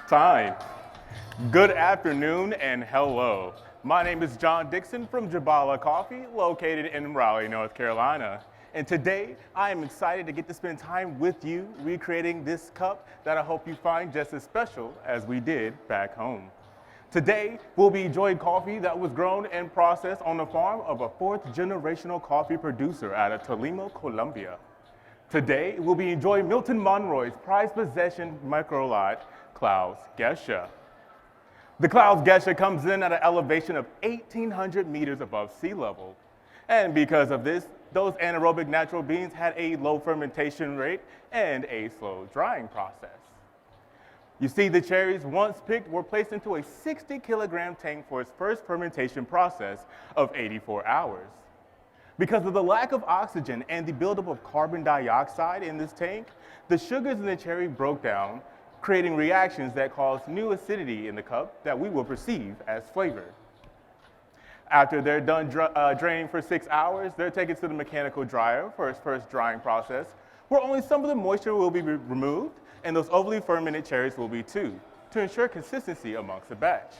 Time. Good afternoon and hello. My name is John Dixon from Jabala Coffee, located in Raleigh, North Carolina. And today, I am excited to get to spend time with you recreating this cup that I hope you find just as special as we did back home. Today, we'll be enjoying coffee that was grown and processed on the farm of a fourth-generational coffee producer out of Tolima, Colombia. Today, we'll be enjoying Milton Monroy's prized possession micro lot, Clouds Gesha. The Clouds Gesha comes in at an elevation of 1,800 meters above sea level. And because of this, those anaerobic natural beans had a low fermentation rate and a slow drying process. You see, the cherries, once picked, were placed into a 60-kilogram tank for its first fermentation process of 84 hours. Because of the lack of oxygen and the buildup of carbon dioxide in this tank, the sugars in the cherry broke down, creating reactions that caused new acidity in the cup that we will perceive as flavor. After they're done draining for 6 hours, they're taken to the mechanical dryer for its first drying process, where only some of the moisture will be removed, and those overly fermented cherries will be too, to ensure consistency amongst the batch.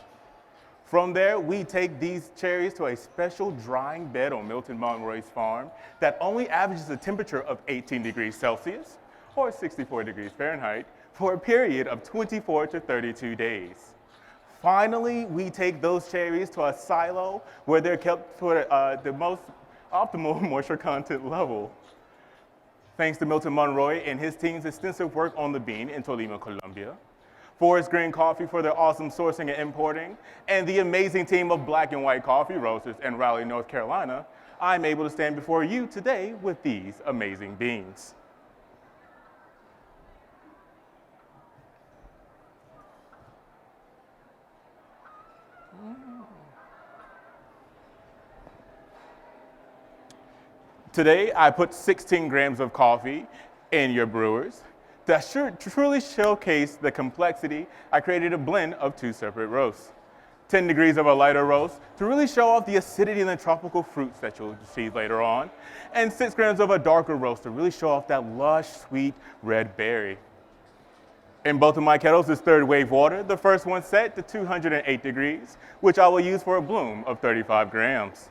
From there, we take these cherries to a special drying bed on Milton Monroy's farm that only averages a temperature of 18 degrees Celsius, or 64 degrees Fahrenheit, for a period of 24 to 32 days. Finally, we take those cherries to a silo where they're kept for the most optimal moisture content level. Thanks to Milton Monroy and his team's extensive work on the bean in Tolima, Colombia, Forest Green Coffee for their awesome sourcing and importing, and the amazing team of black and white coffee roasters in Raleigh, North Carolina, I'm able to stand before you today with these amazing beans. Today, I put 16 grams of coffee in your brewers. To truly showcase the complexity, I created a blend of 2 separate roasts. 10 degrees of a lighter roast to really show off the acidity and the tropical fruits that you'll see later on, and 6 grams of a darker roast to really show off that lush, sweet red berry. In both of my kettles is third wave water, the first one set to 208 degrees, which I will use for a bloom of 35 grams.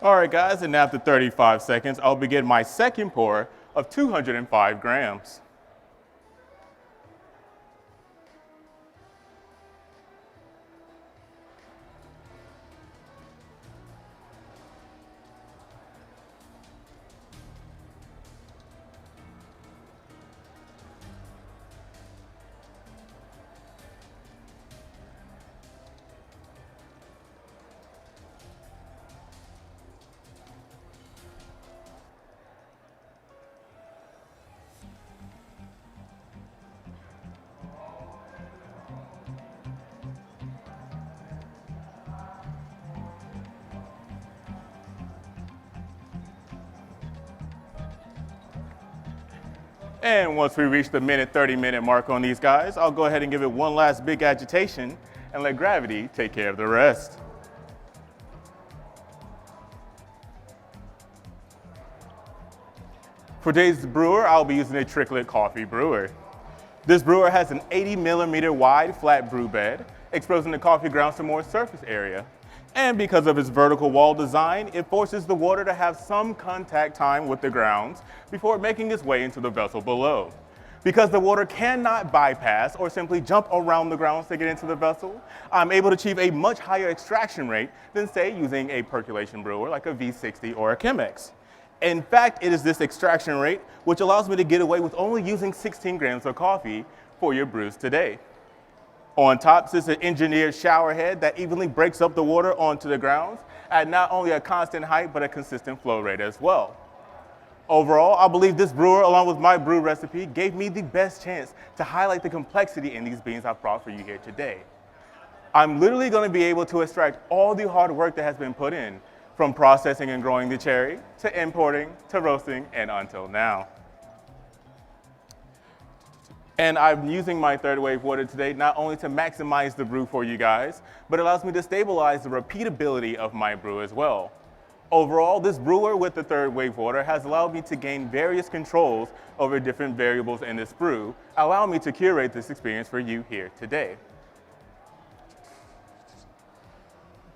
All right, guys, and after 35 seconds, I'll begin my second pour of 205 grams. And once we reach the 30-minute mark on these guys, I'll go ahead and give it one last big agitation and let gravity take care of the rest. For today's brewer, I'll be using a Tricklet coffee brewer. This brewer has an 80-millimeter wide flat brew bed, exposing the coffee grounds to more surface area. And because of its vertical wall design, it forces the water to have some contact time with the grounds before making its way into the vessel below. Because the water cannot bypass or simply jump around the grounds to get into the vessel, I'm able to achieve a much higher extraction rate than, say, using a percolation brewer like a V60 or a Chemex. In fact, it is this extraction rate which allows me to get away with only using 16 grams of coffee for your brews today. On top sits an engineered shower head that evenly breaks up the water onto the grounds at not only a constant height, but a consistent flow rate as well. Overall, I believe this brewer, along with my brew recipe, gave me the best chance to highlight the complexity in these beans I've brought for you here today. I'm literally going to be able to extract all the hard work that has been put in, from processing and growing the cherry, to importing, to roasting, and until now. And I'm using my third wave water today not only to maximize the brew for you guys, but it allows me to stabilize the repeatability of my brew as well. Overall, this brewer with the third wave water has allowed me to gain various controls over different variables in this brew, allowing me to curate this experience for you here today.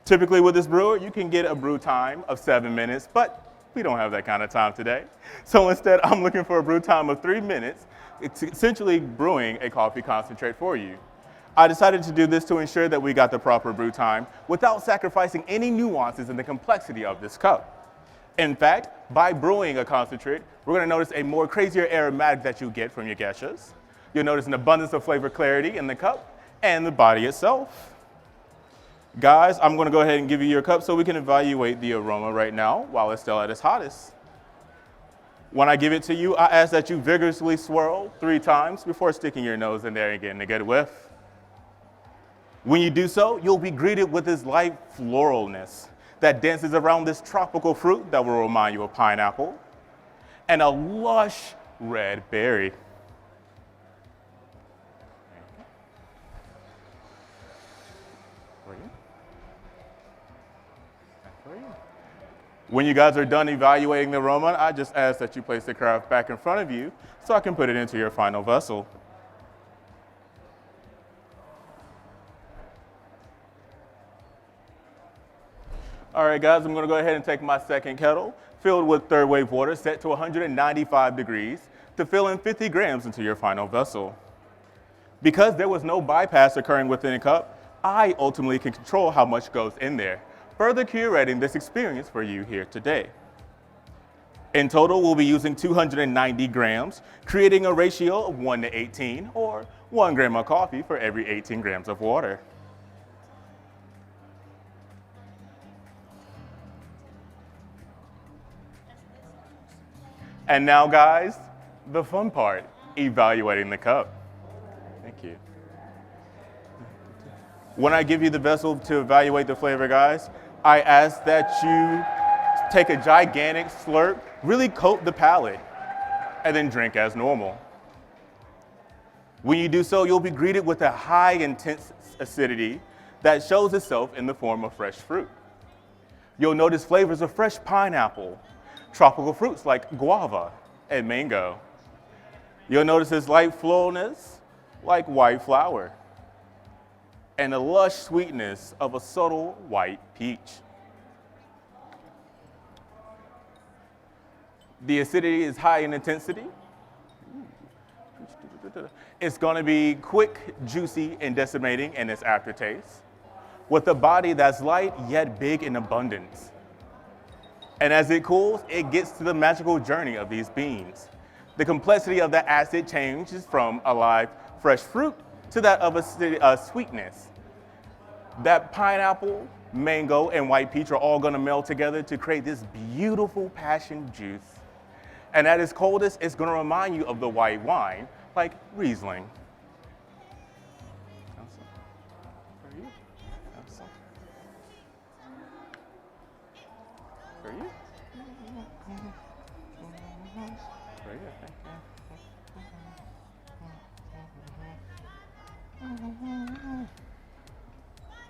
Typically with this brewer, you can get a brew time of 7 minutes, but we don't have that kind of time today. So instead, I'm looking for a brew time of 3 minutes. It's essentially brewing a coffee concentrate for you. I decided to do this to ensure that we got the proper brew time without sacrificing any nuances in the complexity of this cup. In fact, by brewing a concentrate, we're going to notice a more crazier aromatic that you get from your geishas. You'll notice an abundance of flavor clarity in the cup and the body itself. Guys, I'm going to go ahead and give you your cup so we can evaluate the aroma right now while it's still at its hottest. When I give it to you, I ask that you vigorously swirl 3 times before sticking your nose in there and getting a good whiff. When you do so, you'll be greeted with this light floralness that dances around this tropical fruit that will remind you of pineapple, and a lush red berry. When you guys are done evaluating the aroma, I just ask that you place the carafe back in front of you so I can put it into your final vessel. All right, guys, I'm going to go ahead and take my second kettle filled with third wave water set to 195 degrees to fill in 50 grams into your final vessel. Because there was no bypass occurring within a cup, I ultimately can control how much goes in there, further curating this experience for you here today. In total, we'll be using 290 grams, creating a ratio of 1:18, or 1 gram of coffee for every 18 grams of water. And now, guys, the fun part, evaluating the cup. Thank you. When I give you the vessel to evaluate the flavor, guys, I ask that you take a gigantic slurp, really coat the palate, and then drink as normal. When you do so, you'll be greeted with a high intense acidity that shows itself in the form of fresh fruit. You'll notice flavors of fresh pineapple, tropical fruits like guava and mango. You'll notice this light floralness like white flour, and the lush sweetness of a subtle white peach. The acidity is high in intensity. It's going to be quick, juicy, and decimating in its aftertaste, with a body that's light yet big in abundance. And as it cools, it gets to the magical journey of these beans. The complexity of the acid changes from a live, fresh fruit to that of a sweetness. That pineapple, mango, and white peach are all gonna meld together to create this beautiful passion juice. And at its coldest, it's gonna remind you of the white wine, like Riesling. For you. For you.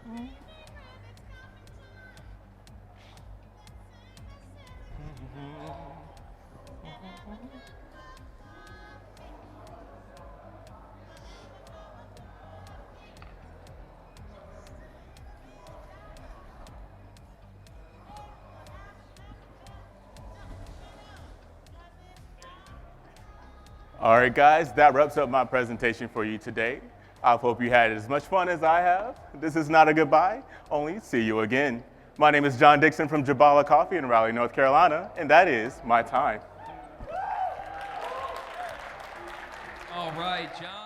For you. All right, guys, that wraps up my presentation for you today. I hope you had as much fun as I have. This is not a goodbye, only see you again. My name is John Dixon from Jabala Coffee in Raleigh, North Carolina, and that is my time. All right, John.